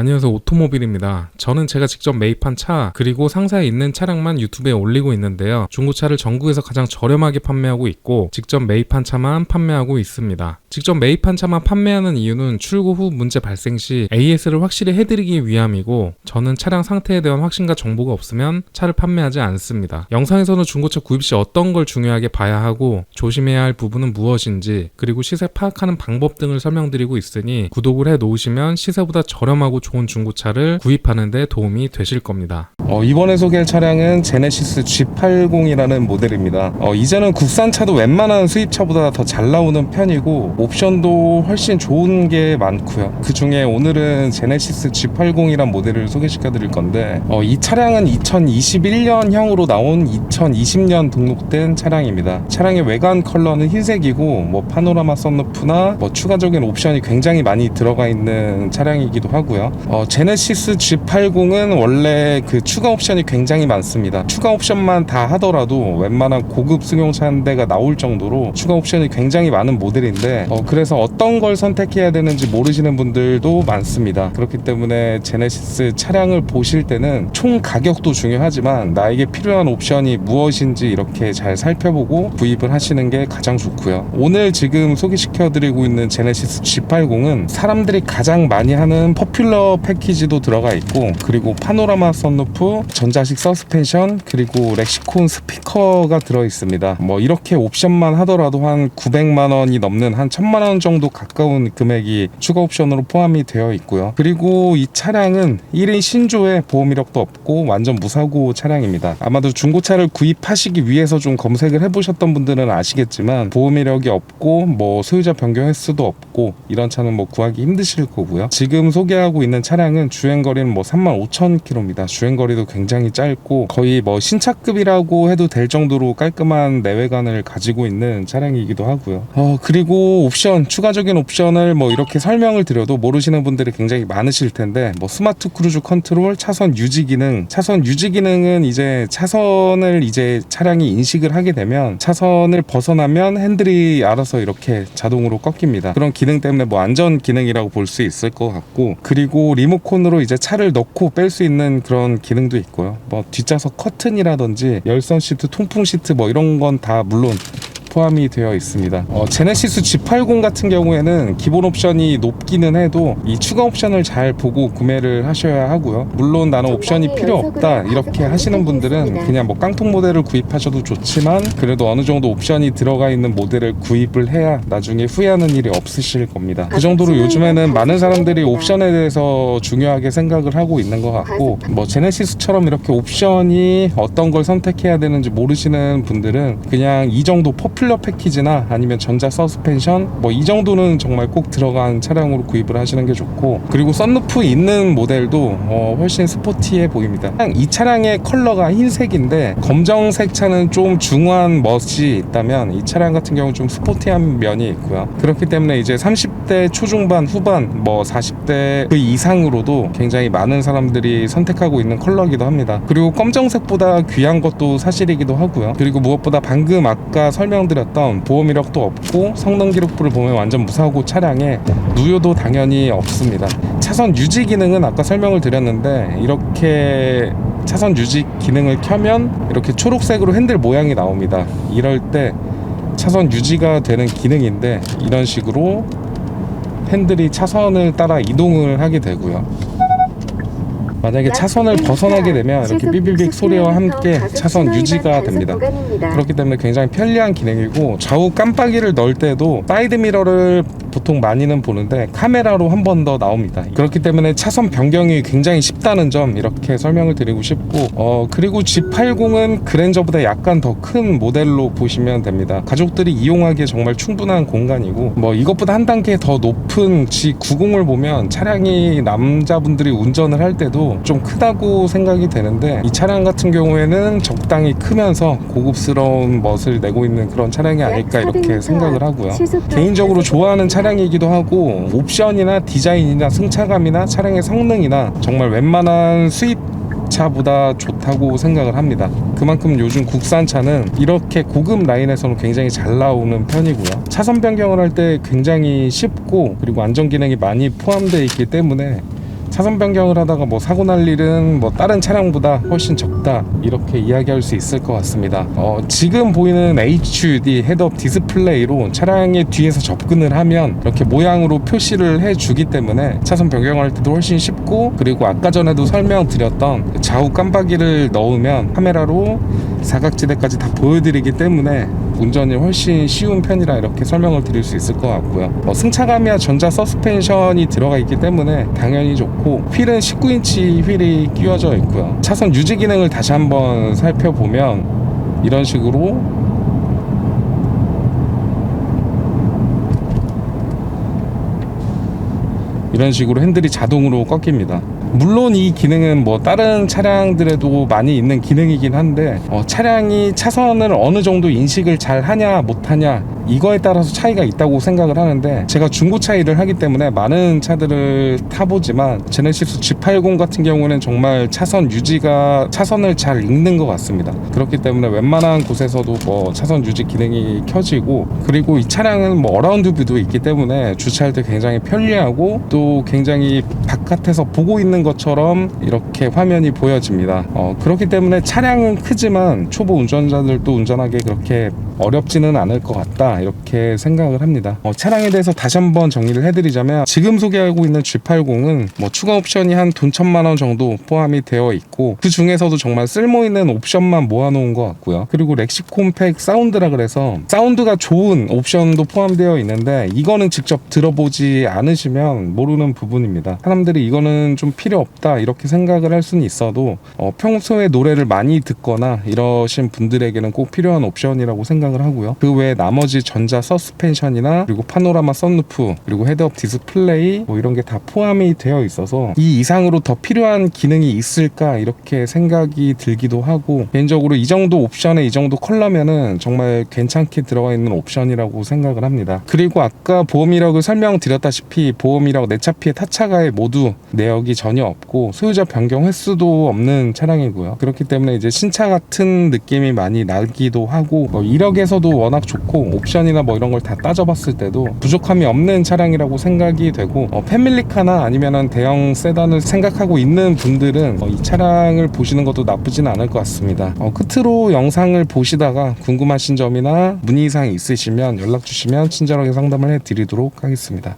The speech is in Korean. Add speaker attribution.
Speaker 1: 안녕하세요, 오토모빌입니다. 저는 제가 직접 매입한 차 그리고 상사에 있는 차량만 유튜브에 올리고 있는데요. 중고차를 전국에서 가장 저렴하게 판매하고 있고 직접 매입한 차만 판매하고 있습니다. 직접 매입한 차만 판매하는 이유는 출고 후 문제 발생 시 AS를 확실히 해드리기 위함이고, 저는 차량 상태에 대한 확신과 정보가 없으면 차를 판매하지 않습니다. 영상에서는 중고차 구입 시 어떤 걸 중요하게 봐야 하고 조심해야 할 부분은 무엇인지, 그리고 시세 파악하는 방법 등을 설명드리고 있으니 구독을 해 놓으시면 시세보다 저렴하고 좋은 중고차를 구입하는 데 도움이 되실 겁니다.
Speaker 2: 이번에 소개할 차량은 제네시스 G80이라는 모델입니다. 이제는 국산차도 웬만한 수입차보다 더 잘 나오는 편이고 옵션도 훨씬 좋은 게 많고요. 그 중에 오늘은 제네시스 G80이란 모델을 소개시켜 드릴 건데, 이 차량은 2021년형으로 나온 2020년 등록된 차량입니다. 차량의 외관 컬러는 흰색이고 파노라마 썬루프나 추가적인 옵션이 굉장히 많이 들어가 있는 차량이기도 하고요. 제네시스 G80은 원래 그 추가 옵션이 굉장히 많습니다. 추가 옵션만 다 하더라도 웬만한 고급 승용차 한 대가 나올 정도로 추가 옵션이 굉장히 많은 모델인데, 그래서 어떤 걸 선택해야 되는지 모르시는 분들도 많습니다. 그렇기 때문에 제네시스 차량을 보실 때는 총 가격도 중요하지만 나에게 필요한 옵션이 무엇인지 이렇게 잘 살펴보고 구입을 하시는 게 가장 좋고요. 오늘 지금 소개시켜 드리고 있는 제네시스 G80은 사람들이 가장 많이 하는 포퓰러 패키지도 들어가 있고, 그리고 파노라마 썬루프, 전자식 서스펜션, 그리고 렉시콘 스피커가 들어 있습니다. 이렇게 옵션만 하더라도 한 900만 원이 넘는 한 1000만 원 정도 가까운 금액이 추가 옵션으로 포함이 되어 있고요. 그리고 이 차량은 1인 신조에 보험 이력도 없고 완전 무사고 차량입니다. 아마도 중고차를 구입하시기 위해서 좀 검색을 해보셨던 분들은 아시겠지만 보험 이력이 없고 소유자 변경 횟수도 없고 이런 차는 구하기 힘드실 거고요. 지금 소개하고 있는 차량은 주행거리는 35,000km입니다. 주행거리도 굉장히 짧고 거의 신차급이라고 해도 될 정도로 깔끔한 내외관을 가지고 있는 차량이기도 하고요. 그리고 옵션, 추가적인 옵션을 이렇게 설명을 드려도 모르시는 분들이 굉장히 많으실 텐데, 스마트 크루즈 컨트롤, 차선 유지 기능은 이제 차선을 차량이 인식을 하게 되면 차선을 벗어나면 핸들이 알아서 이렇게 자동으로 꺾입니다. 그런 기능 때문에 안전 기능이라고 볼 수 있을 것 같고, 그리고 리모컨으로 차를 넣고 뺄 수 있는 그런 기능도 있고요. 뒷좌석 커튼이라든지 열선 시트, 통풍 시트 이런 건 다 물론 포함이 되어 있습니다. 제네시스 G80 같은 경우에는 기본 옵션이 높기는 해도 이 추가 옵션을 잘 보고 구매를 하셔야 하고요. 물론 나는 옵션이 필요 없다 이렇게 하시는 분들은 그냥 깡통 모델을 구입하셔도 좋지만, 그래도 어느 정도 옵션이 들어가 있는 모델을 구입을 해야 나중에 후회하는 일이 없으실 겁니다. 그 정도로 요즘에는 많은 사람들이 옵션에 대해서 중요하게 생각을 하고 있는 것 같고, 제네시스처럼 이렇게 옵션이 어떤 걸 선택해야 되는지 모르시는 분들은 그냥 이 정도 포퓰러 패키지나 아니면 전자 서스펜션 이 정도는 정말 꼭 들어간 차량으로 구입을 하시는 게 좋고, 그리고 썬루프 있는 모델도 훨씬 스포티해 보입니다. 이 차량의 컬러가 흰색인데 검정색 차는 좀 중후한 멋이 있다면 이 차량 같은 경우는 좀 스포티한 면이 있고요. 그렇기 때문에 30대 초중반 후반 40대 그 이상으로도 굉장히 많은 사람들이 선택하고 있는 컬러이기도 합니다. 그리고 검정색보다 귀한 것도 사실이기도 하고요. 그리고 무엇보다 방금 아까 설명드렸던 보험 이력도 없고 성능 기록부를 보면 완전 무사고 차량에 누유도 당연히 없습니다. 차선 유지 기능은 아까 설명을 드렸는데, 이렇게 차선 유지 기능을 켜면 이렇게 초록색으로 핸들 모양이 나옵니다. 이럴 때 차선 유지가 되는 기능인데, 이런 식으로 핸들이 차선을 따라 이동을 하게 되고요. 만약에 차선을 벗어나게 되면 이렇게 삐삐빅 소리와 함께 차선 유지가 됩니다. 그렇기 때문에 굉장히 편리한 기능이고, 좌우 깜빡이를 넣을 때도 사이드 미러를 보통 많이는 보는데 카메라로 한 번 더 나옵니다. 그렇기 때문에 차선 변경이 굉장히 쉽다는 점 이렇게 설명을 드리고 싶고, 그리고 G80은 그랜저보다 약간 더 큰 모델로 보시면 됩니다. 가족들이 이용하기에 정말 충분한 공간이고, 이것보다 한 단계 더 높은 G90을 보면 차량이 남자분들이 운전을 할 때도 좀 크다고 생각이 되는데, 이 차량 같은 경우에는 적당히 크면서 고급스러운 멋을 내고 있는 그런 차량이 아닐까 이렇게 생각을 하고요. 개인적으로 좋아하는 차량이기도 하고, 옵션이나 디자인이나 승차감이나 차량의 성능이나 정말 웬만한 수입차보다 좋다고 생각을 합니다. 그만큼 요즘 국산차는 이렇게 고급 라인에서는 굉장히 잘 나오는 편이고요. 차선 변경을 할 때 굉장히 쉽고, 그리고 안전 기능이 많이 포함되어 있기 때문에 차선 변경을 하다가 뭐 사고 날 일은 뭐 다른 차량보다 훨씬 적다 이렇게 이야기할 수 있을 것 같습니다. 지금 보이는 HUD 헤드업 디스플레이로 차량의 뒤에서 접근을 하면 이렇게 모양으로 표시를 해주기 때문에 차선 변경할 때도 훨씬 쉽고, 그리고 아까 전에도 설명드렸던 그 좌우 깜빡이를 넣으면 카메라로 사각지대까지 다 보여드리기 때문에 운전이 훨씬 쉬운 편이라 이렇게 설명을 드릴 수 있을 것 같고요. 승차감이야 전자 서스펜션이 들어가 있기 때문에 당연히 좋고, 휠은 19인치 휠이 끼워져 있고요. 차선 유지 기능을 다시 한번 살펴보면 이런 식으로 핸들이 자동으로 꺾입니다. 물론 이 기능은 뭐 다른 차량들에도 많이 있는 기능이긴 한데, 차량이 차선을 어느 정도 인식을 잘 하냐 못하냐 이거에 따라서 차이가 있다고 생각을 하는데, 제가 중고차 일을 하기 때문에 많은 차들을 타보지만 제네시스 G80 같은 경우는 정말 차선 유지가 차선을 잘 읽는 것 같습니다. 그렇기 때문에 웬만한 곳에서도 뭐 차선 유지 기능이 켜지고, 그리고 이 차량은 뭐 어라운드 뷰도 있기 때문에 주차할 때 굉장히 편리하고, 또 굉장히 바깥에서 보고 있는 것처럼 이렇게 화면이 보여집니다. 그렇기 때문에 차량은 크지만 초보 운전자들도 운전하기 그렇게 어렵지는 않을 것 같다 이렇게 생각을 합니다. 차량에 대해서 다시 한번 정리를 해드리자면, 지금 소개하고 있는 G80은 뭐 추가 옵션이 한 돈 1,000만 원 정도 포함이 되어 있고, 그 중에서도 정말 쓸모있는 옵션만 모아놓은 것 같고요. 그리고 렉시콤팩 사운드라 그래서 사운드가 좋은 옵션도 포함되어 있는데, 이거는 직접 들어보지 않으시면 모르는 부분입니다. 사람들이 이거는 좀 필요 없다 이렇게 생각을 할 수는 있어도 평소에 노래를 많이 듣거나 이러신 분들에게는 꼭 필요한 옵션이라고 생각을 하고요. 그 외에 나머지 전자 서스펜션이나 그리고 파노라마 선루프 그리고 헤드업 디스플레이 뭐 이런 게 다 포함이 되어 있어서 이 이상으로 더 필요한 기능이 있을까 이렇게 생각이 들기도 하고, 개인적으로 이 정도 옵션에 이 정도 컬러면은 정말 괜찮게 들어가 있는 옵션이라고 생각을 합니다. 그리고 아까 보험 이력을 설명드렸다시피 보험 이력, 내차 피해, 타차 가해 모두 내역이 전혀 없고 소유자 변경 횟수도 없는 차량이고요. 그렇기 때문에 이제 신차 같은 느낌이 많이 나기도 하고, 이력에서도 워낙 좋고 옵션이나 뭐 이런 걸 다 따져봤을 때도 부족함이 없는 차량이라고 생각이 되고, 패밀리카나 아니면은 대형 세단을 생각하고 있는 분들은 이 차량을 보시는 것도 나쁘진 않을 것 같습니다. 끝으로 영상을 보시다가 궁금하신 점이나 문의사항 있으시면 연락 주시면 친절하게 상담을 해드리도록 하겠습니다.